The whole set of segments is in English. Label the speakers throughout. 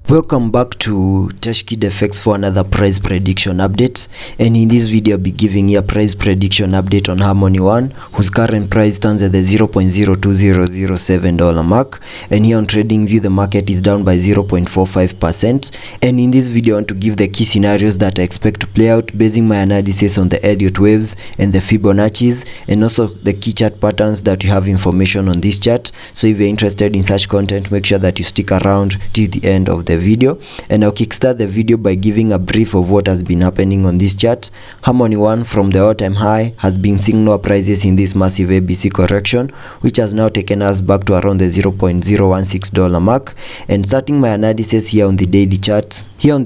Speaker 1: Welcome back to Teshkid FX for another price prediction update, and in this video I'll be giving you a price prediction update on Harmony One, whose current price stands at the $0.02007 mark, and here on TradingView the market is down by 0.45%. And in this video I want to give the key scenarios that I expect to play out, basing my analysis on the Elliot waves and the Fibonacci's, and also the key chart patterns that you have information on this chart. So if you're interested in such content, make sure that you stick around till the end of the video, and I'll kickstart the video by giving a brief of what has been happening on this chart. Harmony One, from the all-time high, has been seeing lower prices in this massive ABC correction, which has now taken us back to around the $0.016 mark. And starting my analysis here on the daily chart, you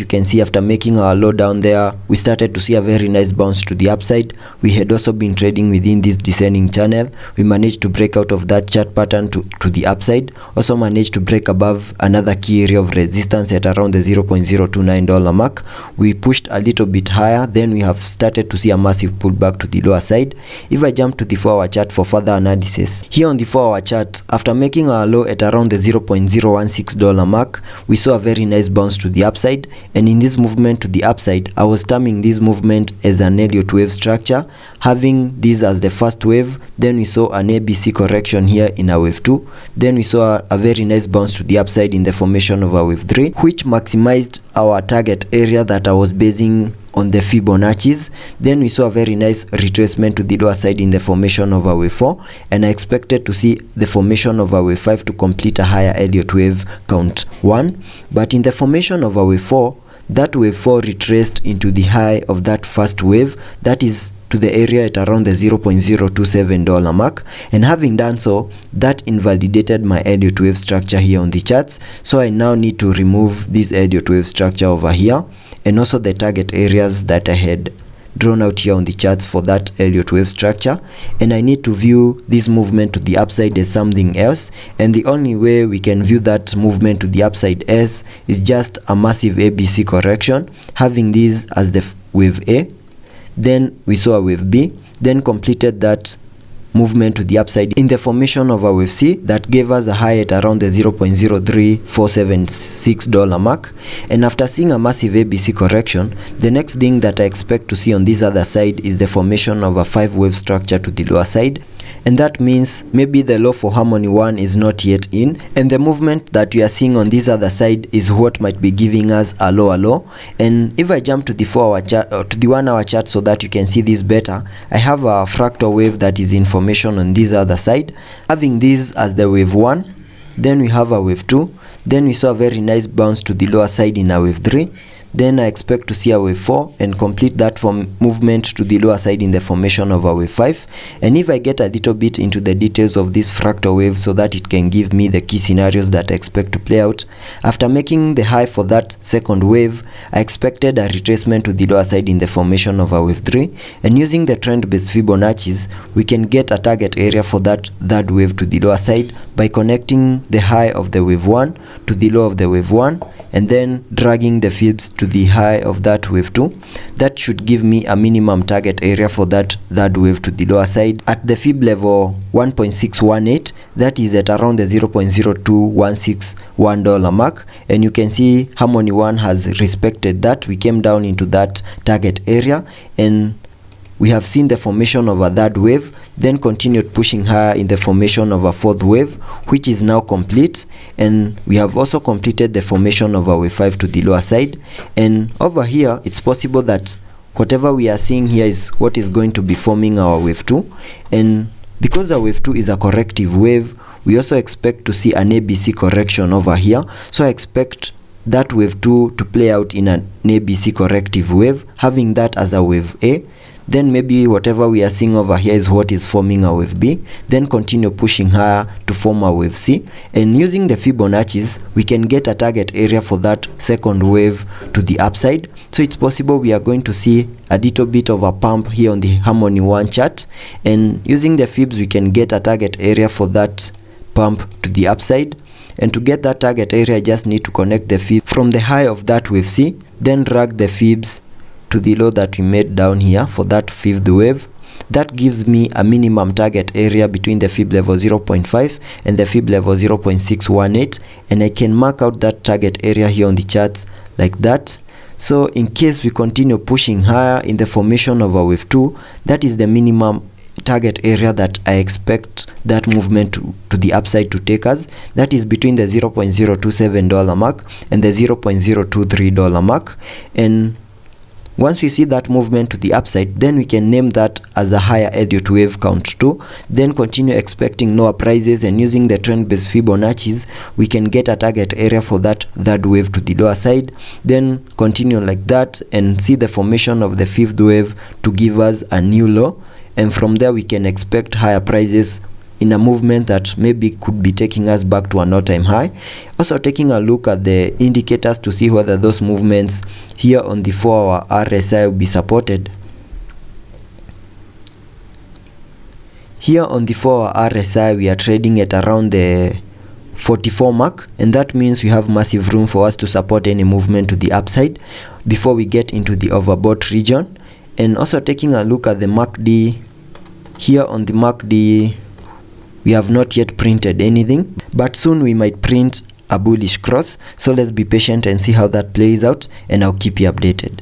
Speaker 1: can see after making our low down there, we started to see a very nice bounce to the upside. We had also been trading within this descending channel. We managed to break out of that chart pattern to the upside, also managed to break above another key area of resistance at around the $0.029 mark. We pushed a little bit higher, then we have started to see a massive pullback to the lower side. If I jump to the 4-hour chart for further analysis, here on the 4-hour chart, after making our low at around the $0.016 mark, we saw a very nice bounce to the upside. And in this movement to the upside, I was terming this movement as an Elliot wave structure, having this as the first wave. Then we saw an ABC correction here in a wave 2. Then we saw a very nice bounce to the upside in the formation of a wave 3, which maximized our target area that I was basing on the Fibonacci's. Then we saw a very nice retracement to the lower side in the formation of a wave 4, and I expected to see the formation of a wave 5 to complete a higher Elliot wave count 1. But in the formation of a wave 4, that wave 4 retraced into the high of that first wave, that is to the area at around the $0.027 mark, and having done so, that invalidated my Elliot wave structure here on the charts. So I now need to remove this Elliot wave structure over here, and also the target areas that I had drawn out here on the charts for that Elliot wave structure, and I need to view this movement to the upside as something else. And the only way we can view that movement to the upside as is just a massive ABC correction, having this as the wave A. Then we saw a wave B, then completed that movement to the upside in the formation of a wave C that gave us a high at around the $0.03476 mark. And after seeing a massive ABC correction, the next thing that I expect to see on this other side is the formation of a 5-wave structure to the lower side. And that means maybe the low for Harmony One is not yet in, and the movement that we are seeing on this other side is what might be giving us a lower low. And if I jump to the 4-hour chart or to the 1-hour chart so that you can see this better, I have a fractal wave that is in formation on this other side, having this as the wave 1. Then we have a wave 2, then we saw a very nice bounce to the lower side in a wave 3. Then I expect to see a wave 4 and complete that movement to the lower side in the formation of a wave 5. And if I get a little bit into the details of this fractal wave so that it can give me the key scenarios that I expect to play out, after making the high for that second wave, I expected a retracement to the lower side in the formation of a wave 3, and using the trend-based Fibonacci's, we can get a target area for that third wave to the lower side by connecting the high of the wave 1 to the low of the wave 1, and then dragging the fibs to the high of that wave 2. That should give me a minimum target area for that third wave to the lower side at the fib level 1.618, that is at around the $0.02161 mark. And you can see Harmony One has respected that. We came down into that target area, and we have seen the formation of a third wave, then continued pushing higher in the formation of a fourth wave, which is now complete. And we have also completed the formation of a wave 5 to the lower side. And over here, it's possible that whatever we are seeing here is what is going to be forming our wave 2. And because our wave 2 is a corrective wave, we also expect to see an ABC correction over here. So I expect that wave 2 to play out in an ABC corrective wave, having that as a wave A. Then maybe whatever we are seeing over here is what is forming a wave B, then continue pushing higher to form a wave C. And using the Fibonacci's, we can get a target area for that second wave to the upside. So it's possible we are going to see a little bit of a pump here on the Harmony One chart, and using the fibs we can get a target area for that pump to the upside. And to get that target area, I just need to connect the fib from the high of that wave C, then drag the fibs to the low that we made down here for that fifth wave. that gives me a minimum target area between the fib level 0.5 and the fib level 0.618, and I can mark out that target area here on the charts like that. So in case we continue pushing higher in the formation of a wave 2, that is the minimum target area that I expect that movement to the upside to take us. That is between the $0.027 mark and the $0.023 mark. And once we see that movement to the upside, then we can name that as a higher Elliott wave count 2, then continue expecting lower prices, and using the trend based Fibonacci's we can get a target area for that third wave to the lower side, then continue like that and see the formation of the fifth wave to give us a new low, and from there we can expect higher prices in a movement that maybe could be taking us back to an all-time high. Also taking a look at the indicators to see whether those movements here on the 4-hour RSI will be supported. Here on the 4-hour RSI we are trading at around the 44 mark, and that means we have massive room for us to support any movement to the upside before we get into the overbought region. And also taking a look at the MACD, here on the MACD we have not yet printed anything, but soon we might print a bullish cross, so let's be patient and see how that plays out, and I'll keep you updated.